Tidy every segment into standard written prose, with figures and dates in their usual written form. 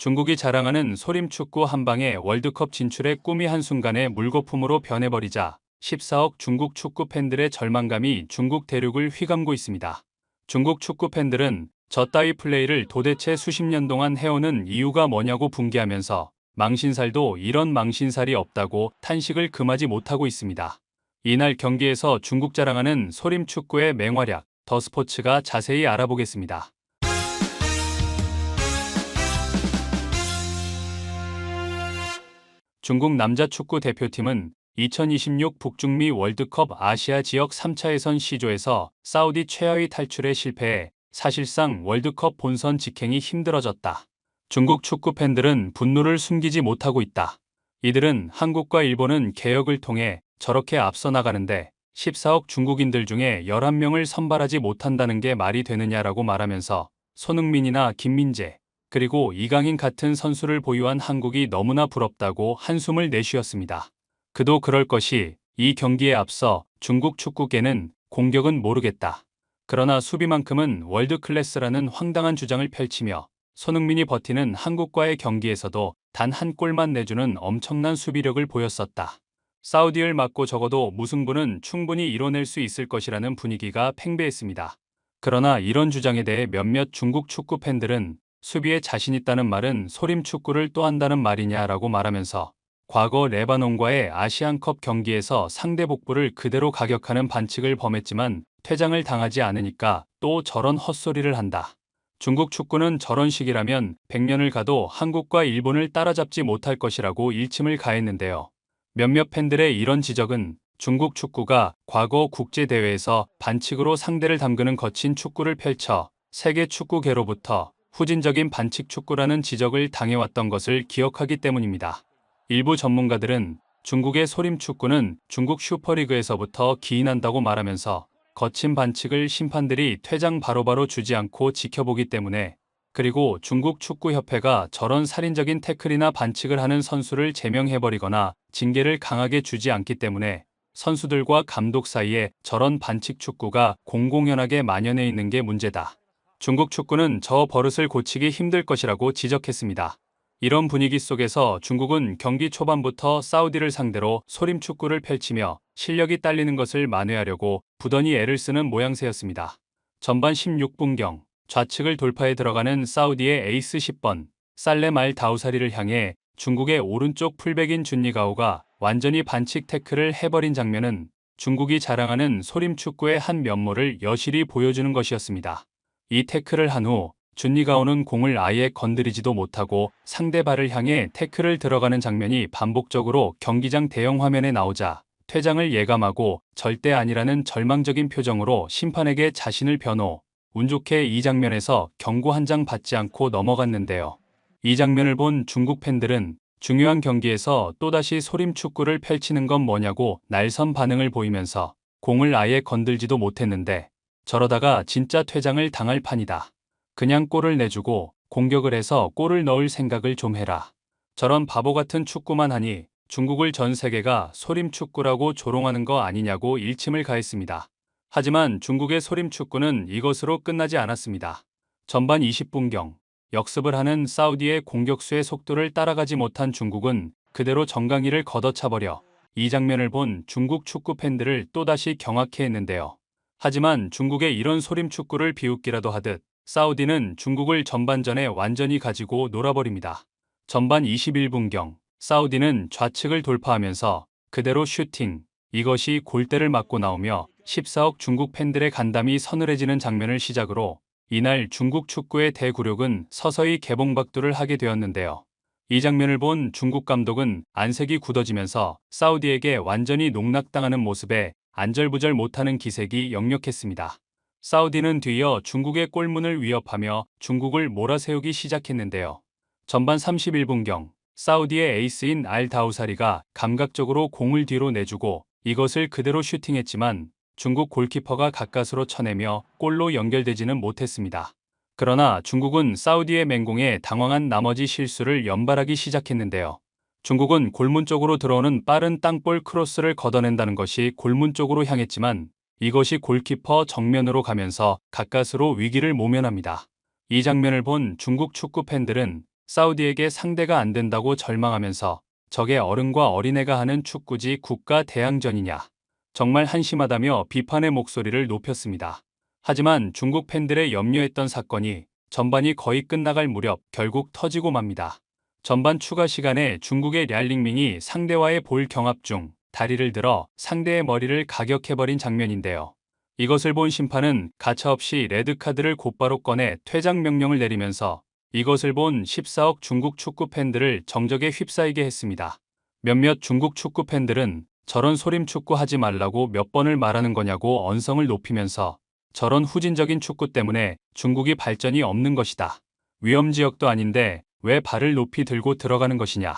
중국이 자랑하는 소림축구 한방에 월드컵 진출의 꿈이 한순간에 물거품으로 변해버리자 14억 중국 축구 팬들의 절망감이 중국 대륙을 휘감고 있습니다. 중국 축구 팬들은 저 따위 플레이를 도대체 수십 년 동안 해오는 이유가 뭐냐고 분개하면서 망신살도 이런 망신살이 없다고 탄식을 금하지 못하고 있습니다. 이날 경기에서 중국 자랑하는 소림축구의 맹활약, 더 스포츠가 자세히 알아보겠습니다. 중국 남자 축구 대표팀은 2026 북중미 월드컵 아시아 지역 3차 예선 C조에서 사우디 최하위 탈출에 실패해 사실상 월드컵 본선 직행이 힘들어졌다. 중국 축구 팬들은 분노를 숨기지 못하고 있다. 이들은 한국과 일본은 개혁을 통해 저렇게 앞서 나가는데 14억 중국인들 중에 11명을 선발하지 못한다는 게 말이 되느냐라고 말하면서 손흥민이나 김민재, 그리고 이강인 같은 선수를 보유한 한국이 너무나 부럽다고 한숨을 내쉬었습니다. 그도 그럴 것이 이 경기에 앞서 중국 축구계는 공격은 모르겠다. 그러나 수비만큼은 월드클래스라는 황당한 주장을 펼치며 손흥민이 버티는 한국과의 경기에서도 단 한 골만 내주는 엄청난 수비력을 보였었다. 사우디를 맞고 적어도 무승부는 충분히 이뤄낼 수 있을 것이라는 분위기가 팽배했습니다. 그러나 이런 주장에 대해 몇몇 중국 축구 팬들은 수비에 자신 있다는 말은 소림축구를 또 한다는 말이냐라고 말하면서 과거 레바논과의 아시안컵 경기에서 상대 복부를 그대로 가격하는 반칙을 범했지만 퇴장을 당하지 않으니까 또 저런 헛소리를 한다. 중국 축구는 저런 식이라면 100년을 가도 한국과 일본을 따라잡지 못할 것이라고 일침을 가했는데요. 몇몇 팬들의 이런 지적은 중국 축구가 과거 국제대회에서 반칙으로 상대를 담그는 거친 축구를 펼쳐 세계 축구계로부터 후진적인 반칙 축구라는 지적을 당해왔던 것을 기억하기 때문입니다. 일부 전문가들은 중국의 소림축구는 중국 슈퍼리그에서부터 기인한다고 말하면서 거친 반칙을 심판들이 퇴장 바로바로 주지 않고 지켜보기 때문에, 그리고 중국 축구협회가 저런 살인적인 태클이나 반칙을 하는 선수를 제명해버리거나 징계를 강하게 주지 않기 때문에 선수들과 감독 사이에 저런 반칙 축구가 공공연하게 만연해 있는 게 문제다. 중국 축구는 저 버릇을 고치기 힘들 것이라고 지적했습니다. 이런 분위기 속에서 중국은 경기 초반부터 사우디를 상대로 소림축구를 펼치며 실력이 딸리는 것을 만회하려고 부단히 애를 쓰는 모양새였습니다. 전반 16분경 좌측을 돌파해 들어가는 사우디의 에이스 10번 살렘 알 다우사리를 향해 중국의 오른쪽 풀백인 준리가오가 완전히 반칙 태클을 해버린 장면은 중국이 자랑하는 소림축구의 한 면모를 여실히 보여주는 것이었습니다. 이 태클을 한 후 준리가오는 공을 아예 건드리지도 못하고 상대 발을 향해 태클을 들어가는 장면이 반복적으로 경기장 대형 화면에 나오자 퇴장을 예감하고 절대 아니라는 절망적인 표정으로 심판에게 자신을 변호, 운 좋게 이 장면에서 경고 한 장 받지 않고 넘어갔는데요. 이 장면을 본 중국 팬들은 중요한 경기에서 또다시 소림축구를 펼치는 건 뭐냐고 날선 반응을 보이면서 공을 아예 건들지도 못했는데 저러다가 진짜 퇴장을 당할 판이다. 그냥 골을 내주고 공격을 해서 골을 넣을 생각을 좀 해라. 저런 바보 같은 축구만 하니 중국을 전 세계가 소림축구라고 조롱하는 거 아니냐고 일침을 가했습니다. 하지만 중국의 소림축구는 이것으로 끝나지 않았습니다. 전반 20분경 역습을 하는 사우디의 공격수의 속도를 따라가지 못한 중국은 그대로 정강이를 걷어차버려 이 장면을 본 중국 축구 팬들을 또다시 경악해 했는데요. 하지만 중국의 이런 소림축구를 비웃기라도 하듯 사우디는 중국을 전반전에 완전히 가지고 놀아버립니다. 전반 21분경 사우디는 좌측을 돌파하면서 그대로 슈팅, 이것이 골대를 맞고 나오며 14억 중국 팬들의 간담이 서늘해지는 장면을 시작으로 이날 중국 축구의 대구력은 서서히 개봉박두를 하게 되었는데요. 이 장면을 본 중국 감독은 안색이 굳어지면서 사우디에게 완전히 농락당하는 모습에 안절부절 못하는 기색이 역력했습니다. 사우디는 뒤이어 중국의 골문을 위협하며 중국을 몰아세우기 시작했는데요. 전반 31분경 사우디의 에이스인 알 다우사리가 감각적으로 공을 뒤로 내주고 이것을 그대로 슈팅했지만 중국 골키퍼가 가까스로 쳐내며 골로 연결되지는 못했습니다. 그러나 중국은 사우디의 맹공에 당황한 나머지 실수를 연발하기 시작했는데요. 중국은 골문 쪽으로 들어오는 빠른 땅볼 크로스를 걷어낸다는 것이 골문 쪽으로 향했지만 이것이 골키퍼 정면으로 가면서 가까스로 위기를 모면합니다. 이 장면을 본 중국 축구 팬들은 사우디에게 상대가 안 된다고 절망하면서 저게 어른과 어린애가 하는 축구지 국가 대항전이냐. 정말 한심하다며 비판의 목소리를 높였습니다. 하지만 중국 팬들의 염려했던 사건이 전반이 거의 끝나갈 무렵 결국 터지고 맙니다. 전반 추가 시간에 중국의 랴링밍이 상대와의 볼 경합 중 다리를 들어 상대의 머리를 가격해버린 장면인데요. 이것을 본 심판은 가차없이 레드카드를 곧바로 꺼내 퇴장 명령을 내리면서 이것을 본 14억 중국 축구 팬들을 정적에 휩싸이게 했습니다. 몇몇 중국 축구 팬들은 저런 소림 축구 하지 말라고 몇 번을 말하는 거냐고 언성을 높이면서 저런 후진적인 축구 때문에 중국이 발전이 없는 것이다. 위험지역도 아닌데 왜 발을 높이 들고 들어가는 것이냐.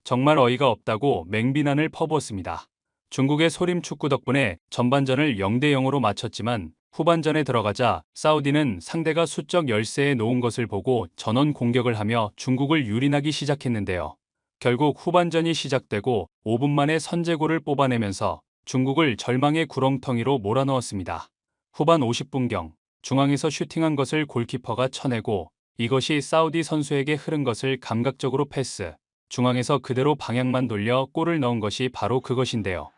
정말 어이가 없다고 맹비난을 퍼부었습니다. 중국의 소림 축구 덕분에 전반전을 0대 0으로 마쳤지만 후반전에 들어가자 사우디는 상대가 수적 열세에 놓은 것을 보고 전원 공격을 하며 중국을 유린하기 시작했는데요. 결국 후반전이 시작되고 5분 만에 선제골을 뽑아내면서 중국을 절망의 구렁텅이로 몰아넣었습니다. 후반 50분경 중앙에서 슈팅한 것을 골키퍼가 쳐내고 이것이 사우디 선수에게 흐른 것을 감각적으로 패스, 중앙에서 그대로 방향만 돌려 골을 넣은 것이 바로 그것인데요.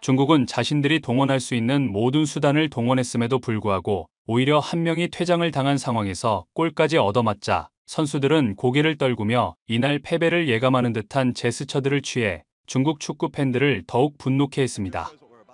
중국은 자신들이 동원할 수 있는 모든 수단을 동원했음에도 불구하고 오히려 한 명이 퇴장을 당한 상황에서 골까지 얻어맞자 선수들은 고개를 떨구며 이날 패배를 예감하는 듯한 제스처들을 취해 중국 축구 팬들을 더욱 분노케 했습니다.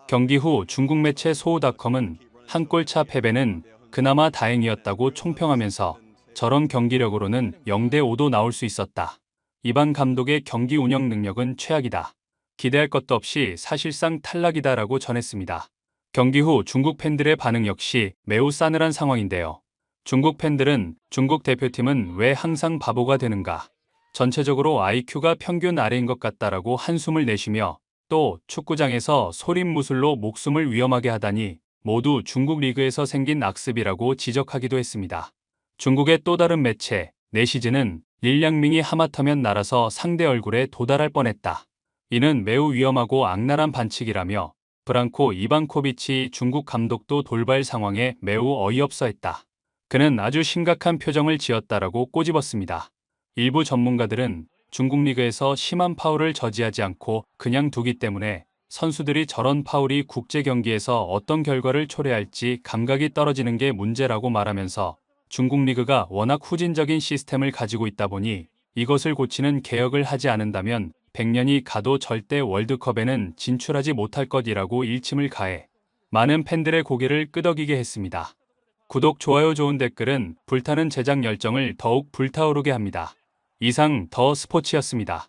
경기 후 중국 매체 소우닷컴은 한 골차 패배는 그나마 다행이었다고 총평하면서 저런 경기력으로는 0대 5도 나올 수 있었다. 이방 감독의 경기 운영 능력은 최악이다. 기대할 것도 없이 사실상 탈락이다라고 전했습니다. 경기 후 중국 팬들의 반응 역시 매우 싸늘한 상황인데요. 중국 팬들은 중국 대표팀은 왜 항상 바보가 되는가? 전체적으로 IQ가 평균 아래인 것 같다라고 한숨을 내쉬며 또 축구장에서 소림무술로 목숨을 위험하게 하다니 모두 중국 리그에서 생긴 악습이라고 지적하기도 했습니다. 중국의 또 다른 매체 내시즈는 릴량밍이 하마터면 날아서 상대 얼굴에 도달할 뻔했다. 이는 매우 위험하고 악랄한 반칙이라며 브랑코 이방코비치 중국 감독도 돌발 상황에 매우 어이없어 했다. 그는 아주 심각한 표정을 지었다라고 꼬집었습니다. 일부 전문가들은 중국 리그에서 심한 파울을 저지하지 않고 그냥 두기 때문에 선수들이 저런 파울이 국제 경기에서 어떤 결과를 초래할지 감각이 떨어지는 게 문제라고 말하면서 중국 리그가 워낙 후진적인 시스템을 가지고 있다 보니 이것을 고치는 개혁을 하지 않는다면 100년이 가도 절대 월드컵에는 진출하지 못할 것이라고 일침을 가해 많은 팬들의 고개를 끄덕이게 했습니다. 구독, 좋아요, 좋은 댓글은 불타는 제작 열정을 더욱 불타오르게 합니다. 이상 더 스포츠였습니다.